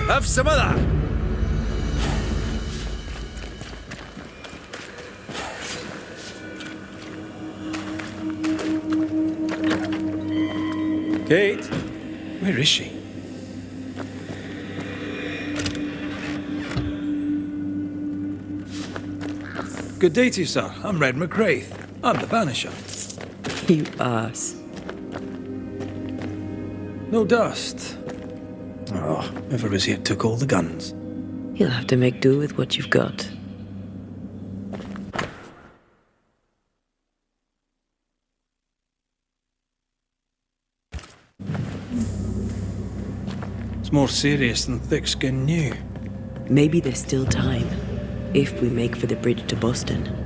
Have some of that! Kate? Where is she? Good day to you, sir. I'm Red McWraith. I'm the Banisher. You ass. No dust. Oh, whoever was here took all the guns. You'll have to make do with what you've got. It's more serious than Thick-Skin knew. Maybe there's still time, if we make for the bridge to Boston.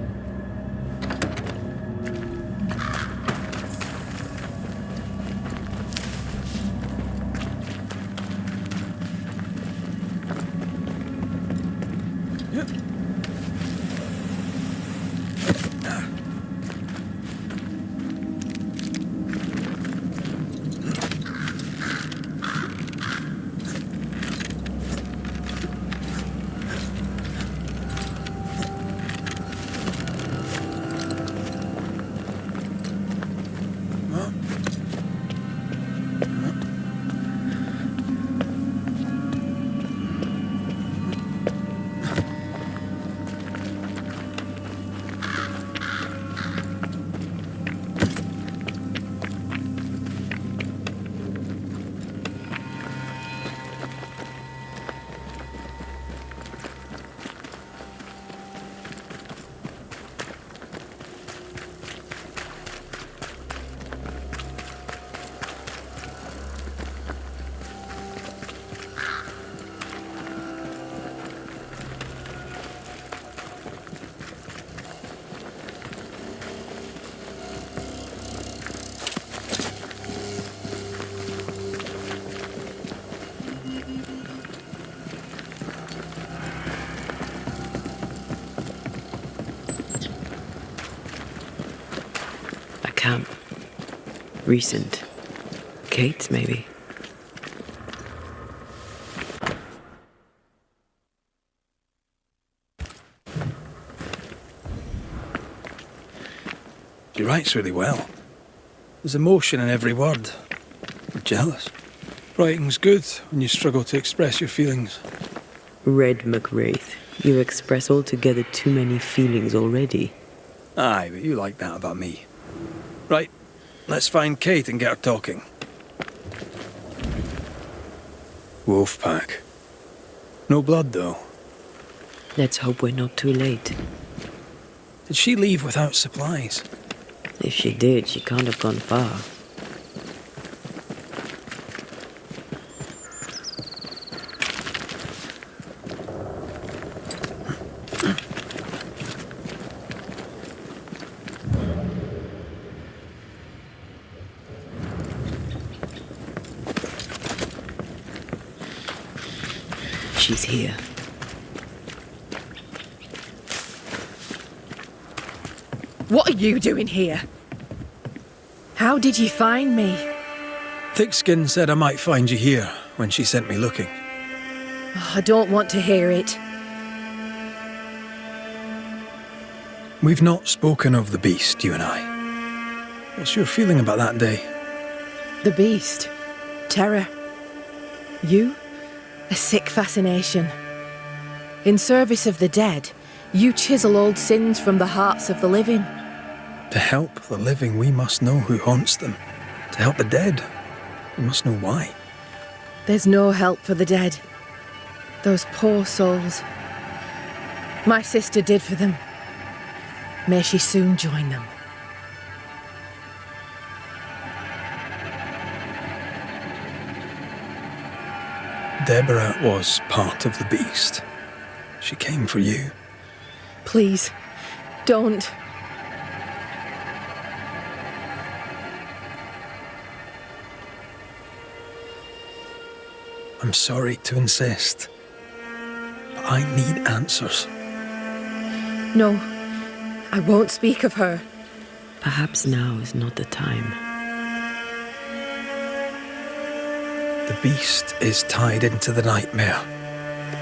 Camp. Recent. Kate's, maybe. She writes really well. There's emotion in every word. I'm jealous. Writing's good when you struggle to express your feelings. Red McWraith, you express altogether too many feelings already. Aye, but you like that about me. Right, let's find Kate and get her talking. Wolfpack. No blood, though. Let's hope we're not too late. Did she leave without supplies? If she did, she can't have gone far. She's here. What are you doing here? How did you find me? Thick-Skin said I might find you here when she sent me looking. Oh, I don't want to hear it. We've not spoken of the beast, you and I. What's your feeling about that day? The beast. Terror. You? A sick fascination. In service of the dead, you chisel old sins from the hearts of the living. To help the living, we must know who haunts them. To help the dead, we must know why. There's no help for the dead. Those poor souls. My sister did for them. May she soon join them. Deborah was part of the beast. She came for you. Please, don't. I'm sorry to insist, but I need answers. No, I won't speak of her. Perhaps now is not the time. The beast is tied into the nightmare.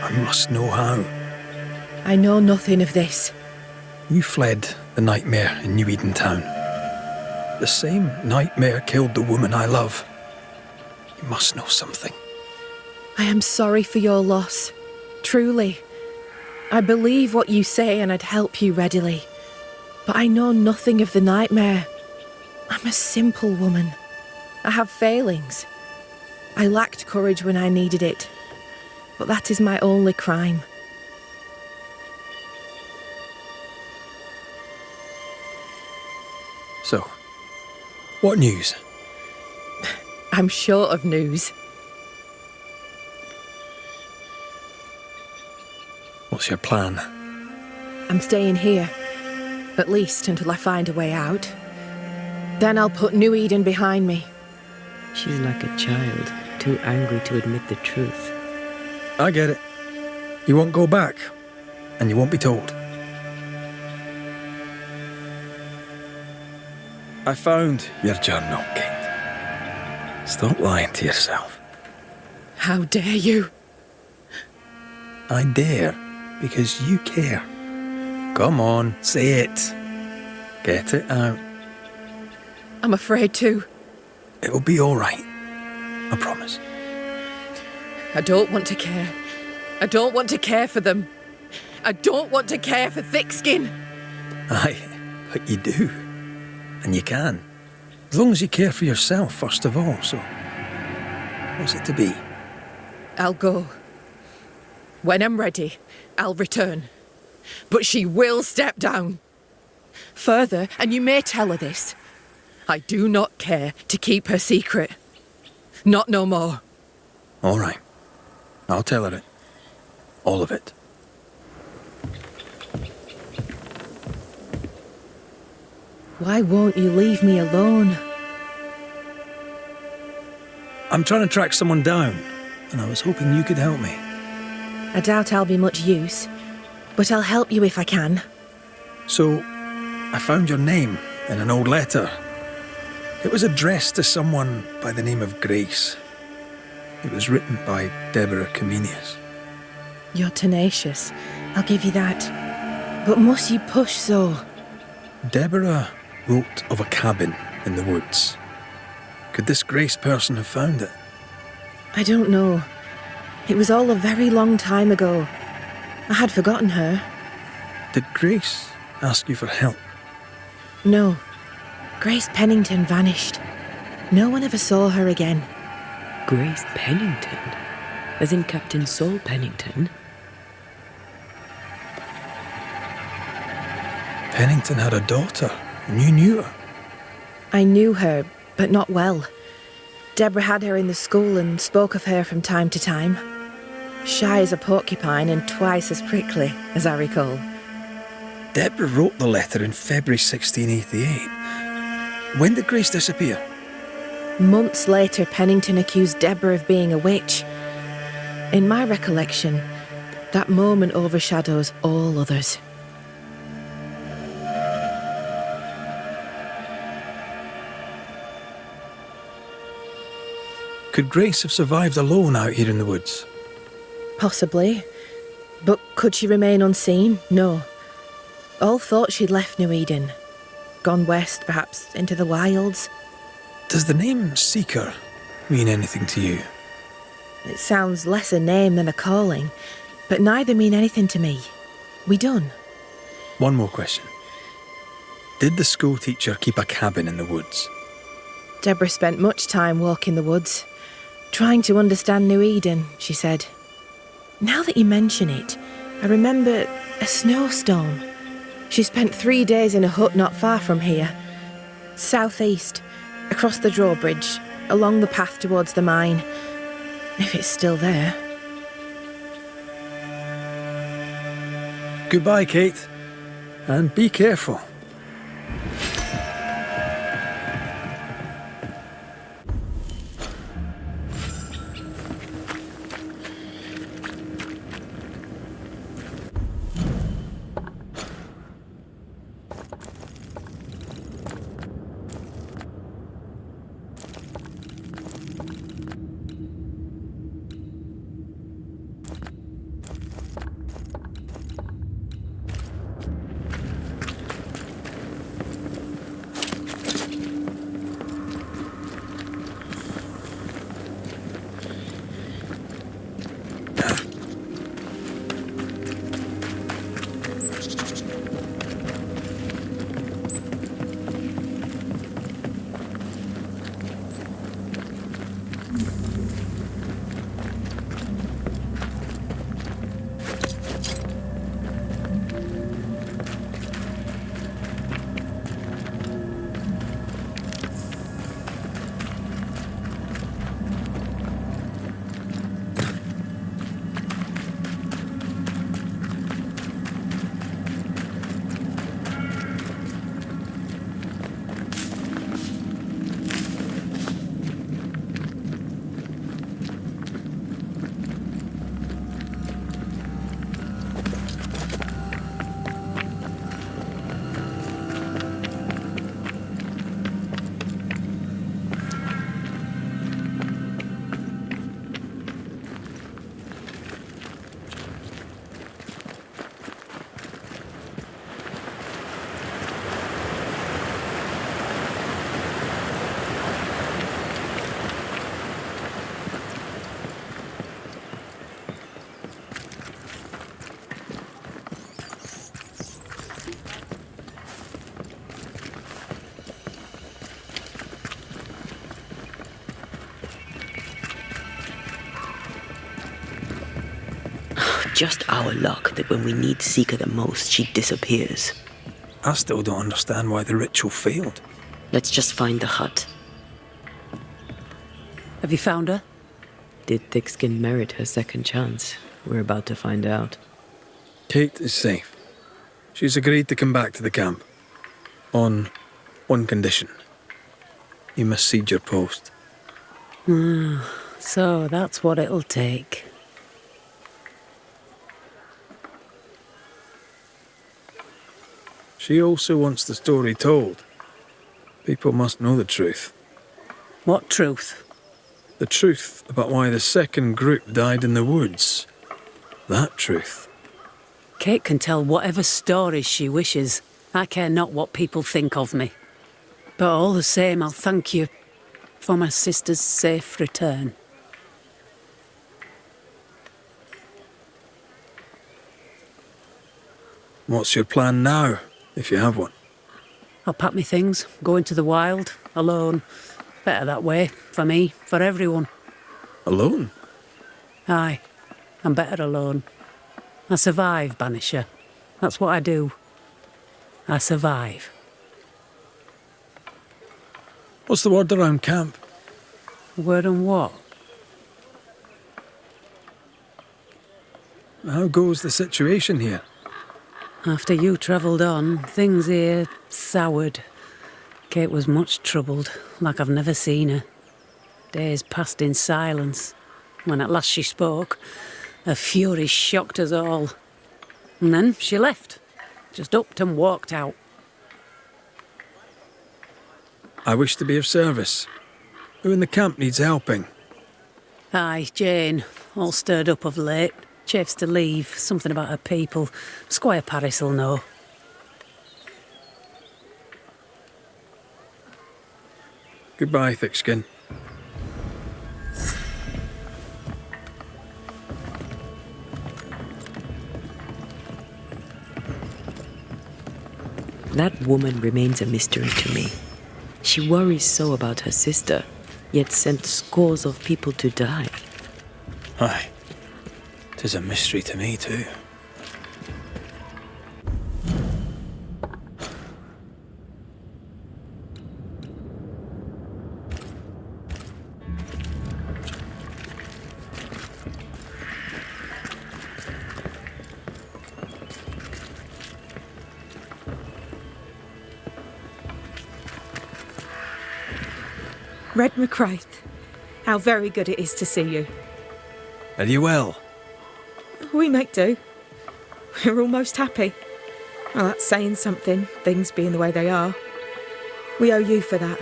I must know how. I know nothing of this. You fled the nightmare in New Eden Town. The same nightmare killed the woman I love. You must know something. I am sorry for your loss. Truly. I believe what you say and I'd help you readily. But I know nothing of the nightmare. I'm a simple woman. I have failings. I lacked courage when I needed it. But that is my only crime. So, what news? I'm short of news. What's your plan? I'm staying here. At least until I find a way out. Then I'll put New Eden behind me. She's like a child, too angry to admit the truth. I get it. You won't go back, and you won't be told. I found your journal, Kate. Stop lying to yourself. How dare you? I dare, because you care. Come on, say it. Get it out. I'm afraid to. It'll be all right. I promise. I don't want to care. I don't want to care for them. I don't want to care for thick skin. Aye, but you do. And you can. As long as you care for yourself, first of all, so... What's it to be? I'll go. When I'm ready, I'll return. But she will step down. Further, and you may tell her this, I do not care to keep her secret. Not no more. All right. I'll tell her it. All of it. Why won't you leave me alone? I'm trying to track someone down, and I was hoping you could help me. I doubt I'll be much use, but I'll help you if I can. So, I found your name in an old letter. It was addressed to someone by the name of Grace. It was written by Deborah Comenius. You're tenacious, I'll give you that. But must you push so? Deborah wrote of a cabin in the woods. Could this Grace person have found it? I don't know. It was all a very long time ago. I had forgotten her. Did Grace ask you for help? No. Grace Pennington vanished. No one ever saw her again. Grace Pennington? As in Captain Saul Pennington? Pennington had a daughter, and you knew her. I knew her, but not well. Deborah had her in the school and spoke of her from time to time. Shy as a porcupine and twice as prickly, as I recall. Deborah wrote the letter in February 1688. When did Grace disappear? Months later, Pennington accused Deborah of being a witch. In my recollection, that moment overshadows all others. Could Grace have survived alone out here in the woods? Possibly. But could she remain unseen? No. All thought she'd left New Eden. Gone west, perhaps, into the wilds. Does the name Seeker mean anything to you? It sounds less a name than a calling, but neither mean anything to me. We done. One more question. Did the school teacher keep a cabin in the woods? Deborah spent much time walking the woods, trying to understand New Eden, she said. Now that you mention it, I remember a snowstorm. She spent 3 days in a hut not far from here. Southeast, across the drawbridge, along the path towards the mine. If it's still there. Goodbye, Kate. And be careful. just our luck that when we need Seeker the most, she disappears. I still don't understand why the ritual failed. Let's just find the hut. Have you found her? Did Thickskin merit her second chance? We're about to find out. Kate is safe. She's agreed to come back to the camp. On one condition. You must cede your post. So that's what it'll take. She also wants the story told. People must know the truth. What truth? The truth about why the second group died in the woods. That truth. Kate can tell whatever stories she wishes. I care not what people think of me. But all the same, I'll thank you for my sister's safe return. What's your plan now, if you have one? I'll pack me things, go into the wild, alone. Better that way, for me, for everyone. Alone? Aye, I'm better alone. I survive, Banisher. That's what I do. I survive. What's the word around camp? Word on what? How goes the situation here? After you travelled on, things here soured. Kate was much troubled, like I've never seen her. Days passed in silence. When at last she spoke, her fury shocked us all. And then she left. Just upped and walked out. I wish to be of service. Who in the camp needs helping? Aye, Jane, all stirred up of late. Chafes to leave, something about her people. Squire Paris will know. Goodbye, Thickskin. That woman remains a mystery to me. She worries so about her sister, yet sent scores of people to die. Aye. 'Tis a mystery to me, too. Red McCraith, how very good it is to see you. Are you well? We make do. We're almost happy. Well, that's saying something, things being the way they are. We owe you for that.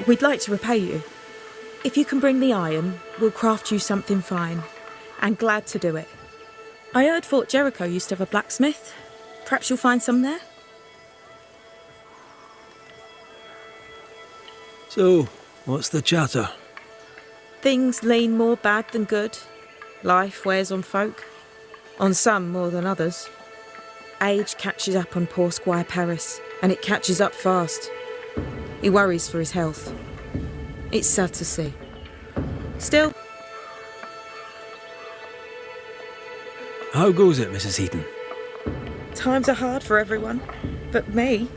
We'd like to repay you. If you can bring the iron, we'll craft you something fine. And glad to do it. I heard Fort Jericho used to have a blacksmith. Perhaps you'll find some there? So, what's the chatter? Things lean more bad than good. Life wears on folk. On some more than others. Age catches up on poor Squire Paris, and it catches up fast. He worries for his health. It's sad to see. Still... How goes it, Mrs. Heaton? Times are hard for everyone, but me,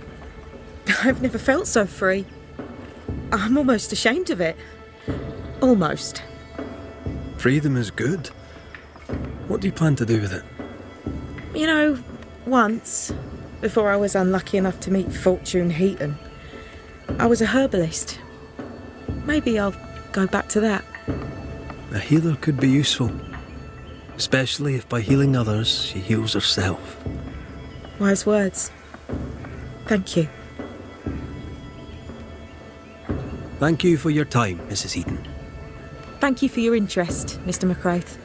I've never felt so free. I'm almost ashamed of it. Almost. Freedom is good. What do you plan to do with it? You know, once, before I was unlucky enough to meet Fortune Heaton, I was a herbalist. Maybe I'll go back to that. A healer could be useful. Especially if by healing others, she heals herself. Wise words. Thank you. Thank you for your time, Mrs. Heaton. Thank you for your interest, Mr. McCraith.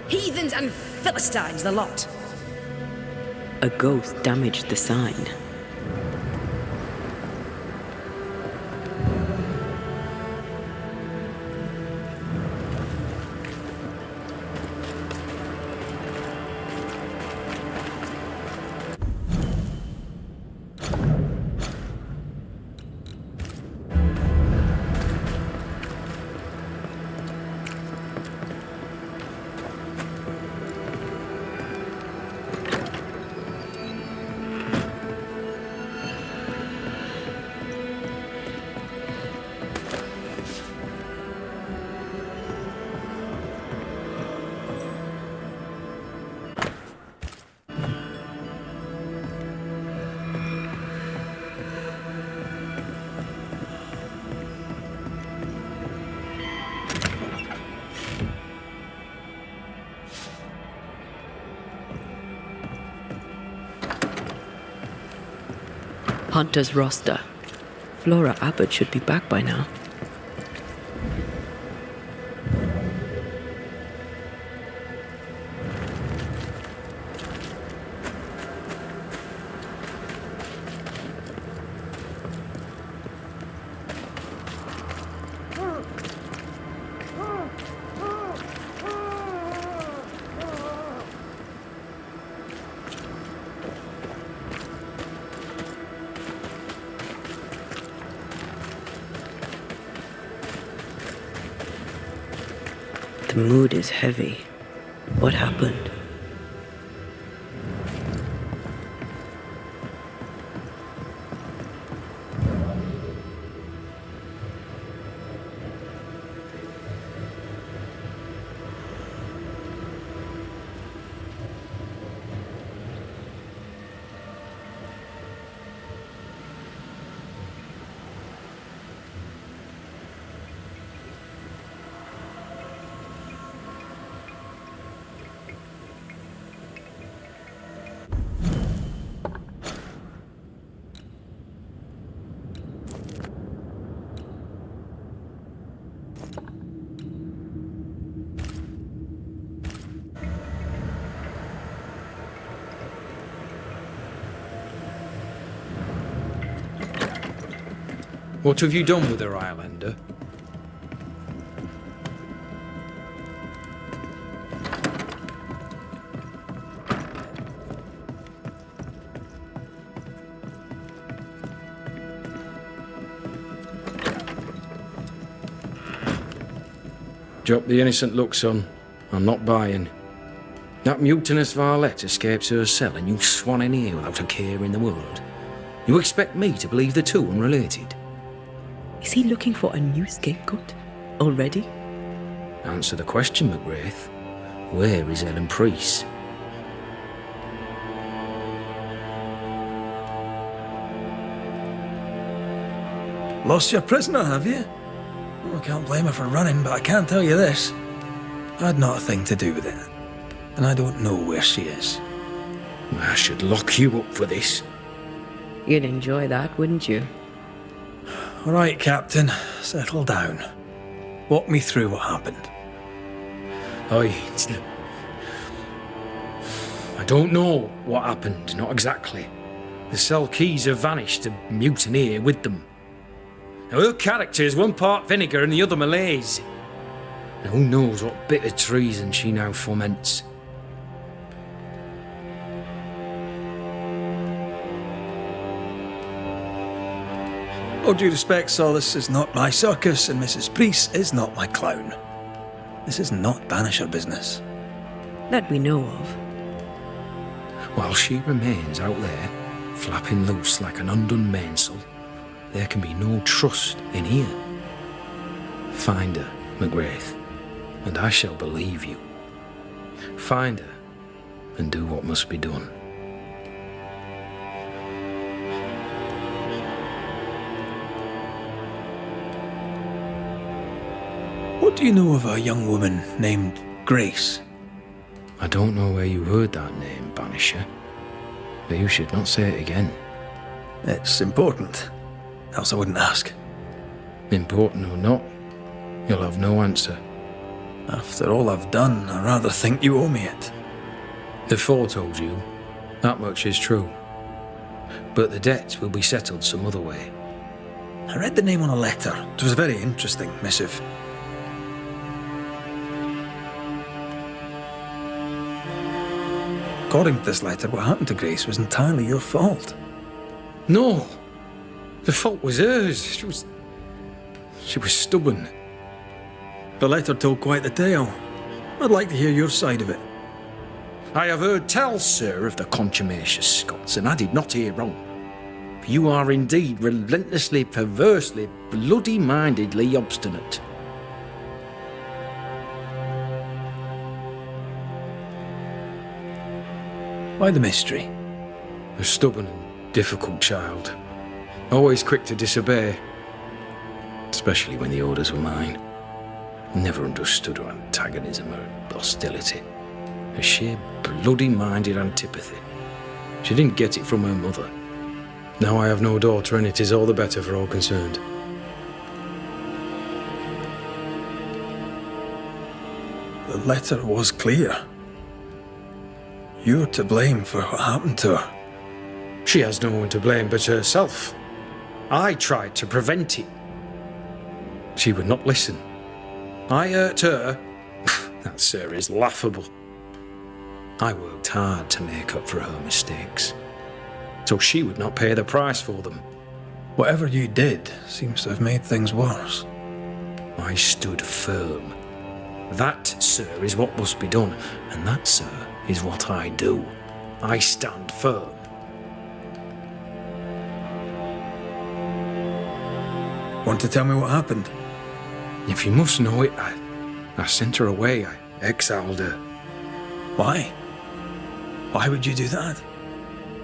Heathens and Philistines, the lot. A ghost damaged the sign. Hunter's roster. Flora Abbott should be back by now. The mood is heavy. What happened? What have you done with her, Highlander? Drop the innocent look, son. I'm not buying. That mutinous varlet escapes her cell and you swan in here without a care in the world. You expect me to believe the two unrelated? Is he looking for a new scapegoat? Already? Answer the question, McGrath. Where is Ellen Priest? Lost your prisoner, have you? Well, I can't blame her for running, but I can't tell you this. I had not a thing to do with it. And I don't know where she is. I should lock you up for this. You'd enjoy that, wouldn't you? All right, Captain. Settle down. Walk me through what happened. I don't know what happened, not exactly. The cell keys have vanished, a mutineer with them. Now, her character is one part vinegar and the other malaise. Now, who knows what bitter treason she now foments. All due respect, Saul, this is not my circus, and Mrs. Priest is not my clown. This is not Banisher business. That we know of. While she remains out there, flapping loose like an undone mainsail, there can be no trust in here. Find her, McGrath, and I shall believe you. Find her, and do what must be done. What do you know of a young woman named Grace? I don't know where you heard that name, Banisher, but you should not say it again. It's important, else I wouldn't ask. Important or not, you'll have no answer. After all I've done, I rather think you owe me it. The four told you, that much is true. But the debt will be settled some other way. I read the name on a letter. It was a very interesting missive. According to this letter, what happened to Grace was entirely your fault. No! The fault was hers. She was stubborn. The letter told quite the tale. I'd like to hear your side of it. I have heard tell, sir, of the contumacious Scots, and I did not hear wrong. For you are indeed relentlessly, perversely, bloody-mindedly obstinate. Why the mystery? A stubborn and difficult child. Always quick to disobey. Especially when the orders were mine. Never understood her antagonism or hostility. A sheer bloody-minded antipathy. She didn't get it from her mother. Now I have no daughter, and it is all the better for all concerned. The letter was clear. You're to blame for what happened to her. She has no one to blame but herself. I tried to prevent it. She would not listen. I hurt her. That, sir, is laughable. I worked hard to make up for her mistakes, so she would not pay the price for them. Whatever you did seems to have made things worse. I stood firm. That, sir, is what must be done, and that, sir, is what I do. I stand firm. Want to tell me what happened? If you must know it, I sent her away. I exiled her. Why? Why would you do that?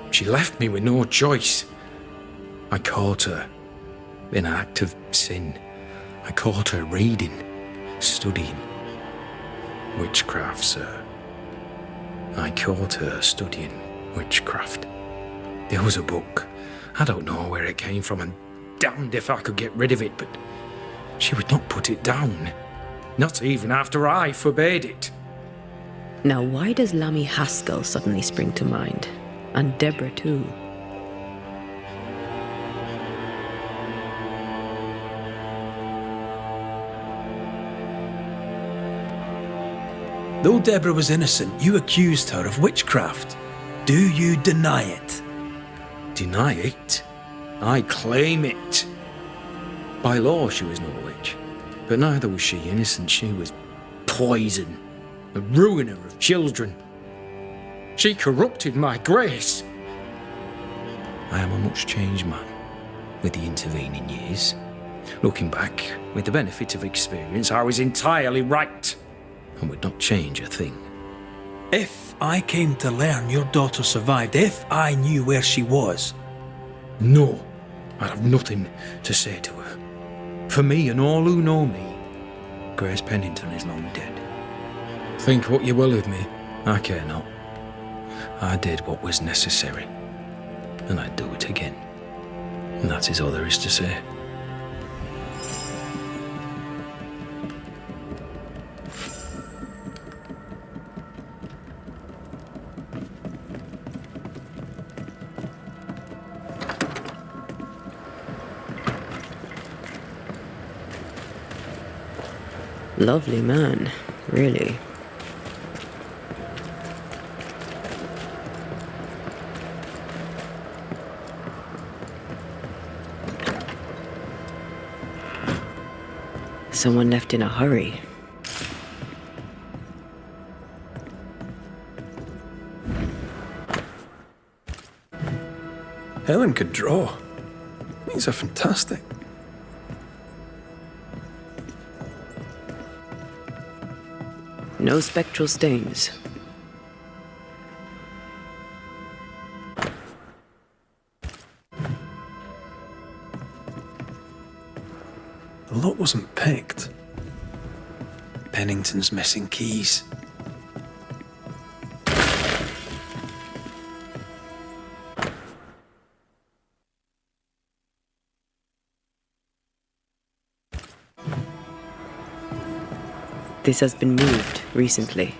She left me with no choice. I caught her in an act of sin. I caught her reading, studying. Witchcraft, sir. I caught her studying witchcraft. There was a book. I don't know where it came from, and damned if I could get rid of it, but she would not put it down. Not even after I forbade it. Now, why does Lammy Haskell suddenly spring to mind? And Deborah, too. Though Deborah was innocent, you accused her of witchcraft. Do you deny it? Deny it? I claim it. By law, she was no witch. But neither was she innocent. She was poison, a ruiner of children. She corrupted my grace. I am a much changed man with the intervening years. Looking back, with the benefit of experience, I was entirely right and would not change a thing. If I came to learn your daughter survived, if I knew where she was... No, I'd have nothing to say to her. For me and all who know me, Grace Pennington is long dead. Think what you will of me, I care not. I did what was necessary, and I'd do it again. And that is all there is to say. Lovely man, really. Someone left in a hurry. Helen could draw. These are fantastic. No spectral stains. The lot wasn't picked. Pennington's missing keys. This has been moved recently.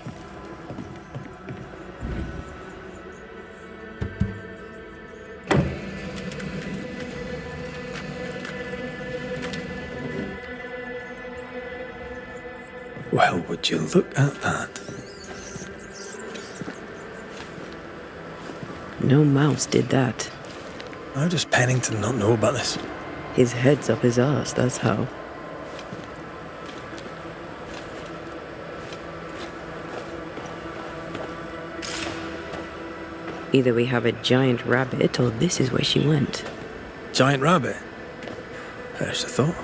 Well, would you look at that? No mouse did that. How does Pennington not know about this? His head's up his arse, that's how. Either we have a giant rabbit or this is where she went. Giant rabbit? There's the thought.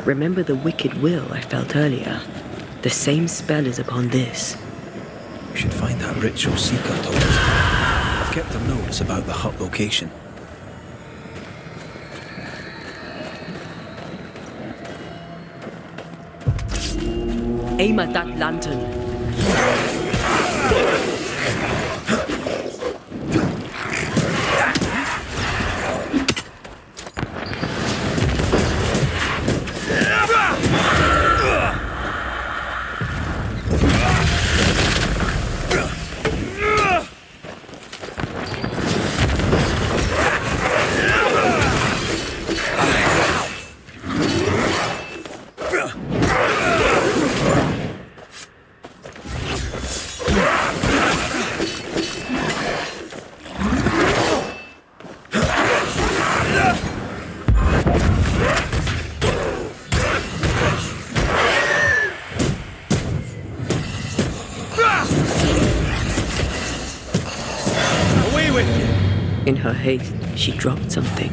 Remember the wicked will I felt earlier? The same spell is upon this. We should find that ritual Seeker told us. I've kept a notice about the hut location. Aim at that lantern. In her haste, she dropped something.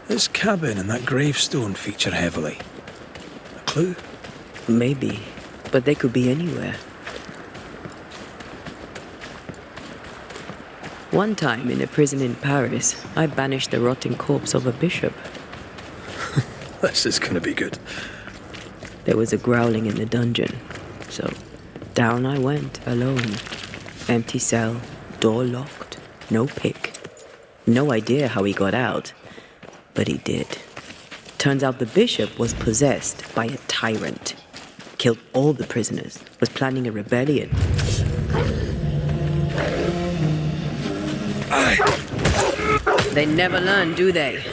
This cabin and that gravestone feature heavily. A clue? Maybe, but they could be anywhere. One time in a prison in Paris, I banished the rotting corpse of a bishop. This is gonna be good. There was a growling in the dungeon, so down I went alone. Empty cell, door locked, no pick. No idea how he got out, but he did. Turns out the bishop was possessed by a tyrant. Killed all the prisoners, was planning a rebellion. They never learn, do they?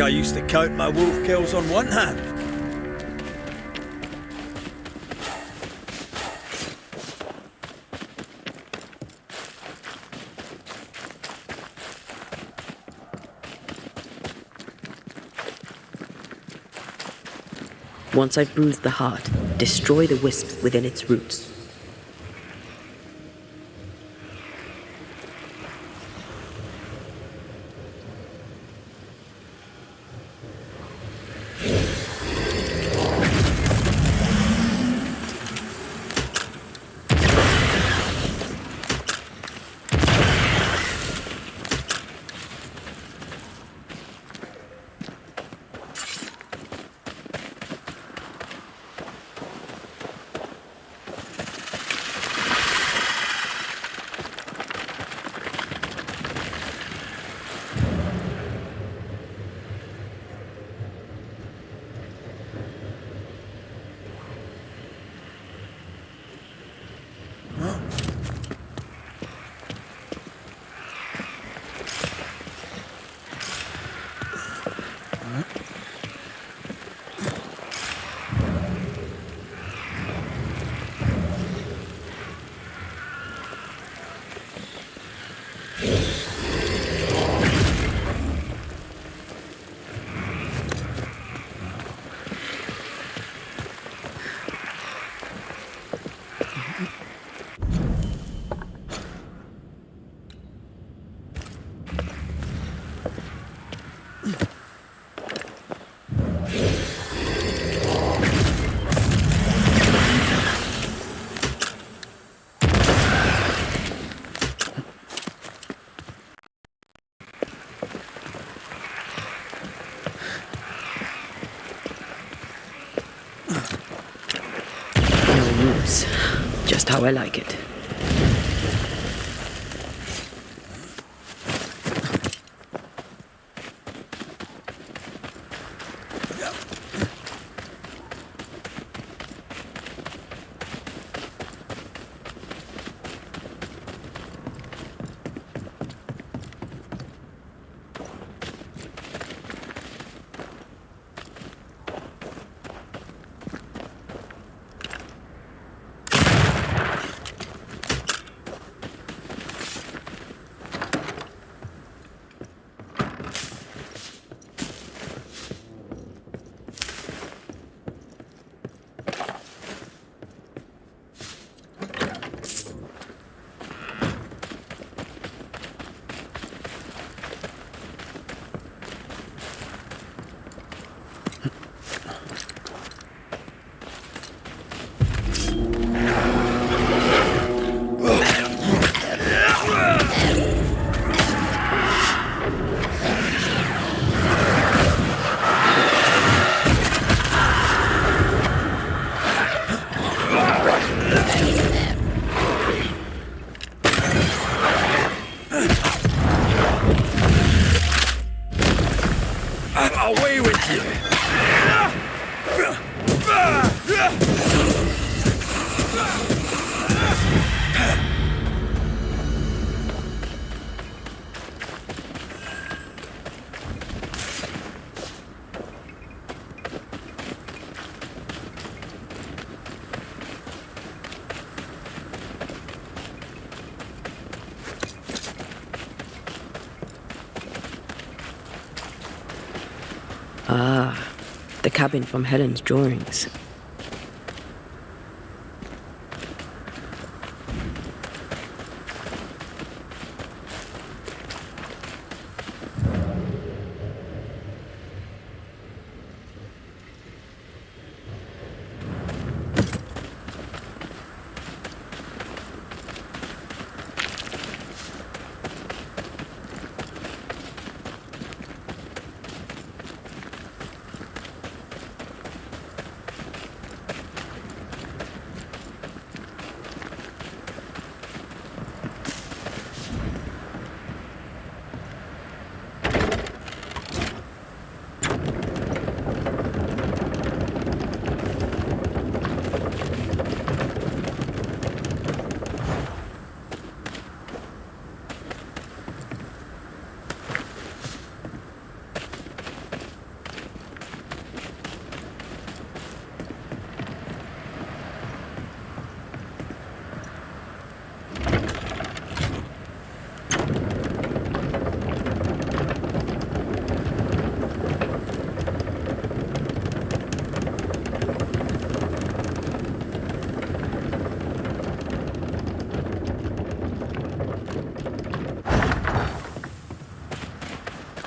I used to count my wolf kills on one hand. Once I've bruised the heart, destroy the wisps within its roots. Just how I like it. Away with you! Ah, the cabin from Helen's drawings.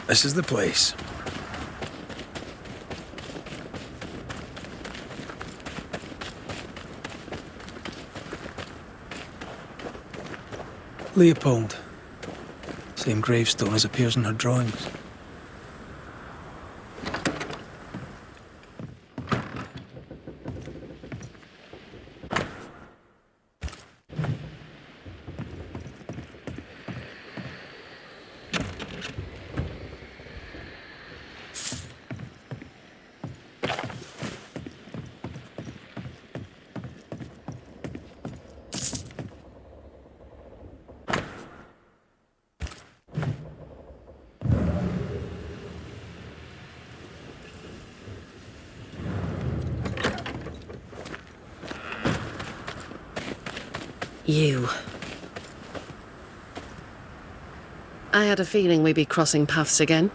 This is the place. Leopold. Same gravestone as appears in her drawings. You. I had a feeling we'd be crossing paths again.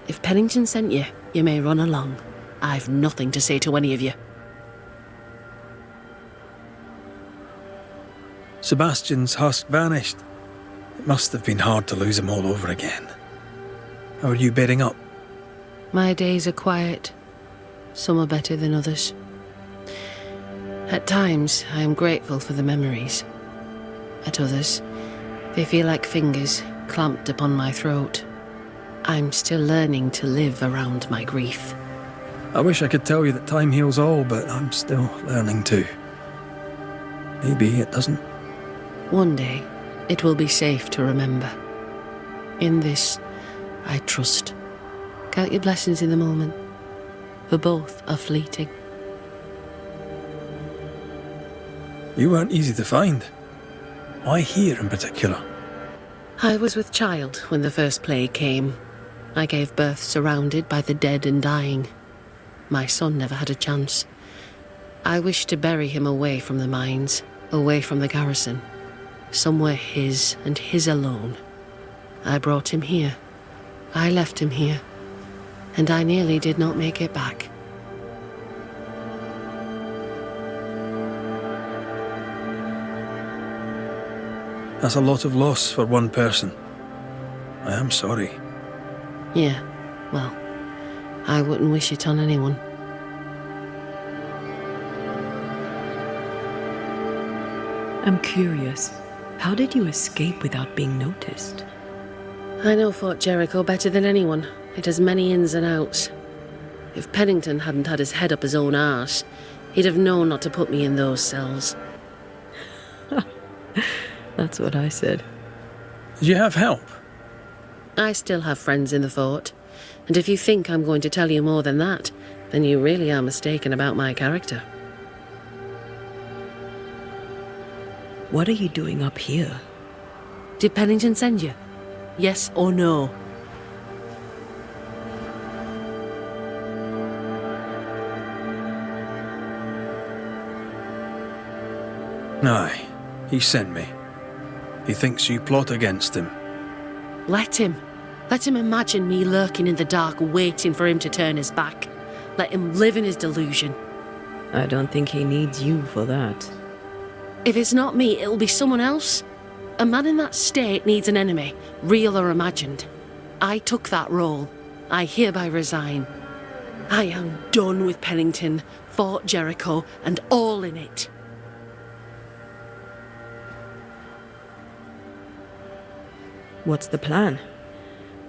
If Pennington sent you, you may run along. I've nothing to say to any of you. Sebastian's husk vanished. It must have been hard to lose him all over again. How are you bedding up? My days are quiet. Some are better than others. At times, I am grateful for the memories. At others, they feel like fingers clamped upon my throat. I'm still learning to live around my grief. I wish I could tell you that time heals all, but I'm still learning too. Maybe it doesn't. One day, it will be safe to remember. In this, I trust. Count your blessings in the moment, for both are fleeting. You weren't easy to find. Why here in particular? I was with child when the first plague came. I gave birth surrounded by the dead and dying. My son never had a chance. I wished to bury him away from the mines, away from the garrison. Somewhere his and his alone. I brought him here. I left him here. And I nearly did not make it back. That's a lot of loss for one person. I am sorry. Yeah, well, I wouldn't wish it on anyone. I'm curious. How did you escape without being noticed? I know Fort Jericho better than anyone. It has many ins and outs. If Pennington hadn't had his head up his own arse, he'd have known not to put me in those cells. That's what I said. Did you have help? I still have friends in the fort, and if you think I'm going to tell you more than that, then you really are mistaken about my character. What are you doing up here? Did Pennington send you? Yes or no? Aye, he sent me. He thinks you plot against him. Let him. Let him imagine me lurking in the dark, waiting for him to turn his back. Let him live in his delusion. I don't think he needs you for that. If it's not me, it'll be someone else. A man in that state needs an enemy, real or imagined. I took that role. I hereby resign. I am done with Pennington, Fort Jericho, and all in it. What's the plan?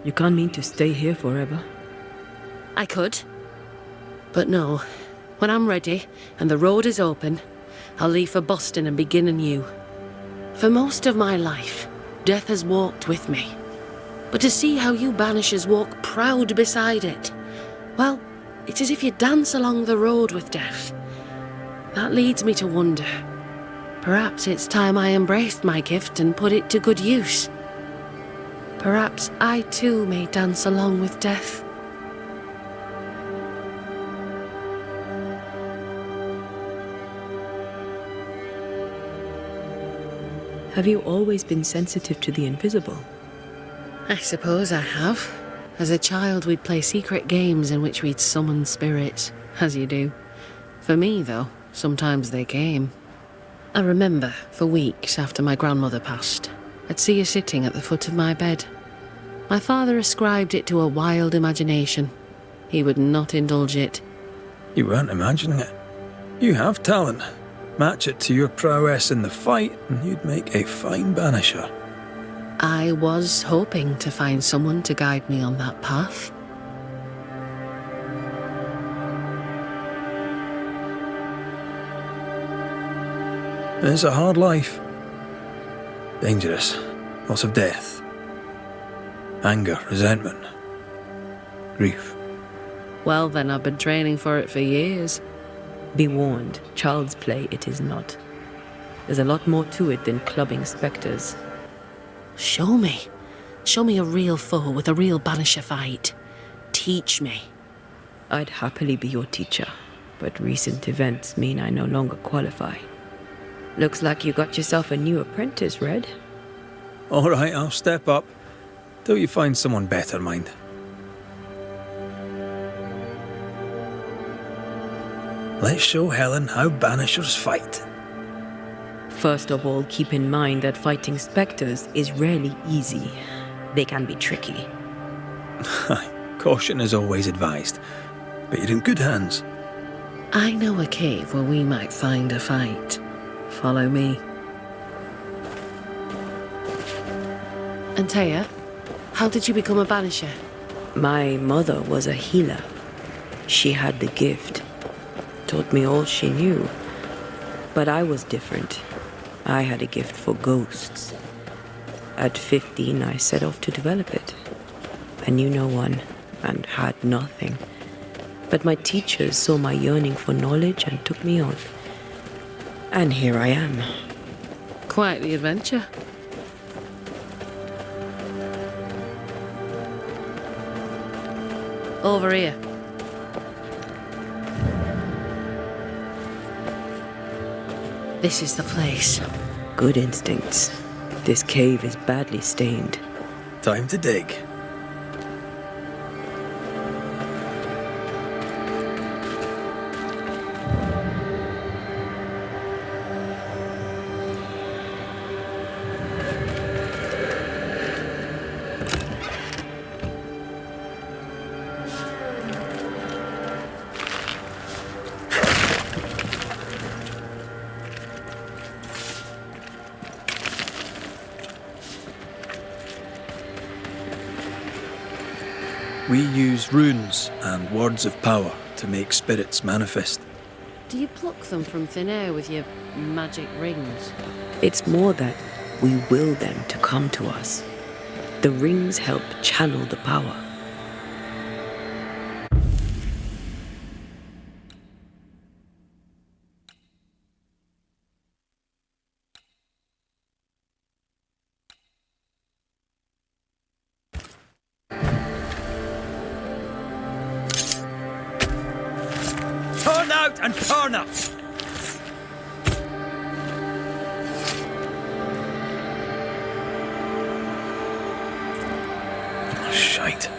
You can't mean to stay here forever. I could. But no. When I'm ready, and the road is open, I'll leave for Boston and begin anew. For most of my life, death has walked with me. But to see how you Banishers walk proud beside it, well, it's as if you dance along the road with death. That leads me to wonder. Perhaps it's time I embraced my gift and put it to good use. Perhaps I too may dance along with death. Have you always been sensitive to the invisible? I suppose I have. As a child, we'd play secret games in which we'd summon spirits, as you do. For me, though, sometimes they came. I remember, for weeks after my grandmother passed, I'd see her sitting at the foot of my bed. My father ascribed it to a wild imagination. He would not indulge it. You weren't imagining it. You have talent. Match it to your prowess in the fight, and you'd make a fine Banisher. I was hoping to find someone to guide me on that path. It's a hard life. Dangerous. Lots of death. Anger, resentment. Grief. Well, then I've been training for it for years. Be warned, child's play it is not. There's a lot more to it than clubbing spectres. Show me. Show me a real foe with a real Banisher fight. Teach me. I'd happily be your teacher, but recent events mean I no longer qualify. Looks like you got yourself a new apprentice, Red. All right, I'll step up. Till you find someone better, mind. Let's show Helen how Banishers fight. First of all, keep in mind that fighting spectres is rarely easy. They can be tricky. Caution is always advised, but you're in good hands. I know a cave where we might find a fight. Follow me. And Taya, how did you become a Banisher? My mother was a healer. She had the gift. Taught me all she knew. But I was different. I had a gift for ghosts. At 15, I set off to develop it. I knew no one and had nothing. But my teachers saw my yearning for knowledge and took me on. And here I am. Quite the adventure. Over here. This is the place. Good instincts. This cave is badly stained. Time to dig. We use runes and words of power to make spirits manifest. Do you pluck them from thin air with your magic rings? It's more that we will them to come to us. The rings help channel the power. Turn out and turn up! Oh, shite.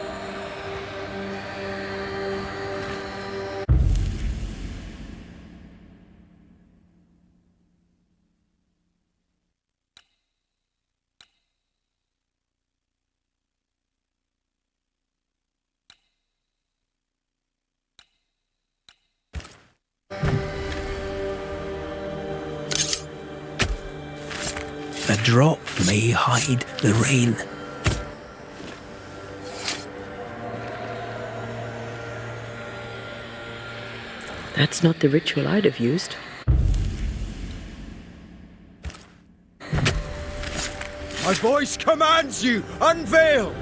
A drop may hide the rain. That's not the ritual I'd have used. My voice commands you! Unveil!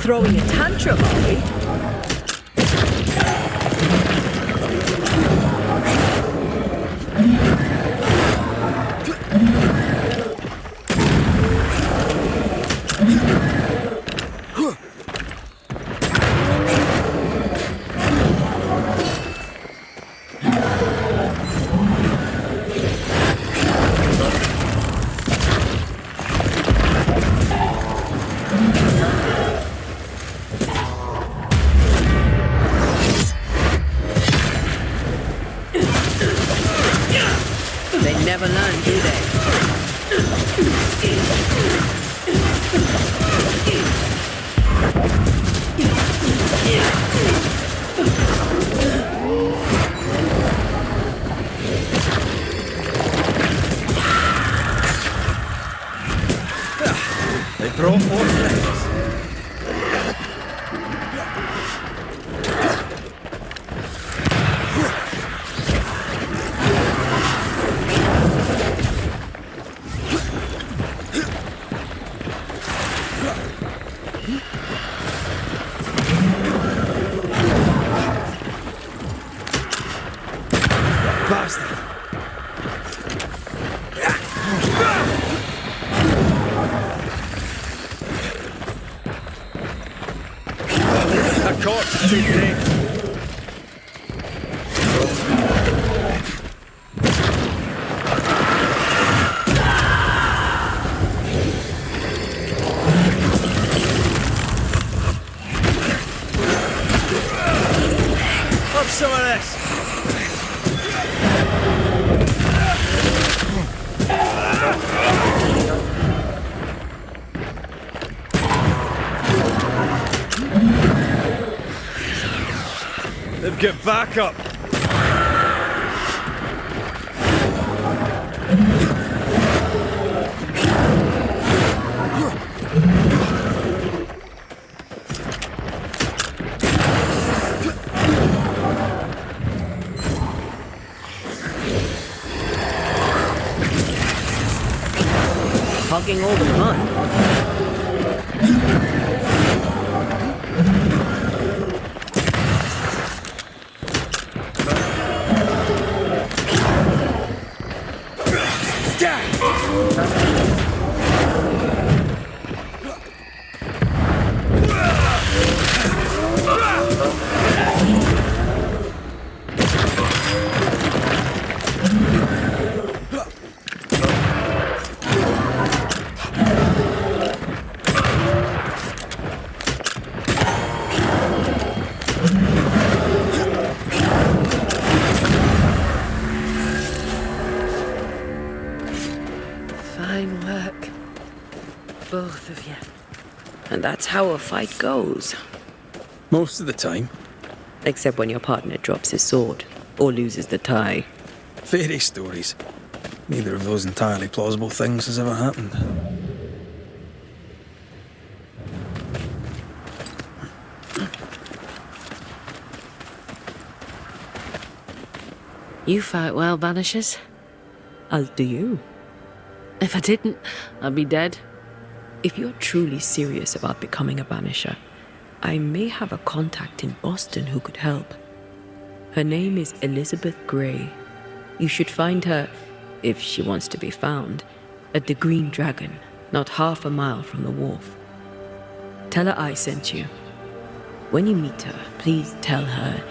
Throwing a tantrum, are we? never learn, do they? They brought more friends. Bastard! A corpse too big. Have some of this. They've got back up. Hogging all the fun. Fine work. Both of you. And that's how a fight goes. Most of the time. Except when your partner drops his sword or loses the tie. Fairy stories. Neither of those entirely plausible things has ever happened. You fight well, Banishers. As do you. If I didn't, I'd be dead. If you're truly serious about becoming a Banisher, I may have a contact in Boston who could help. Her name is Elizabeth Grey. You should find her, if she wants to be found, at the Green Dragon, not half a mile from the wharf. Tell her I sent you. When you meet her, please tell her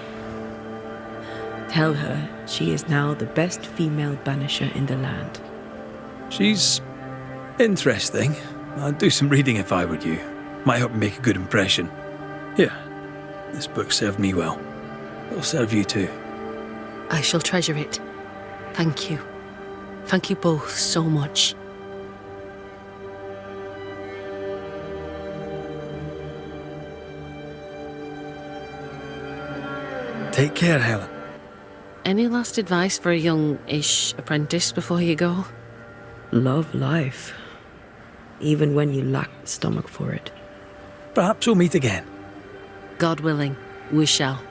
she is now the best female Banisher in the land. She's interesting. I'd do some reading if I were you. Might help you make a good impression. Here, this book served me well. It'll serve you too. I shall treasure it. Thank you. Thank you both so much. Take care, Helen. Any last advice for a young-ish apprentice before you go? Love life, even when you lack the stomach for it. Perhaps we'll meet again. God willing, we shall.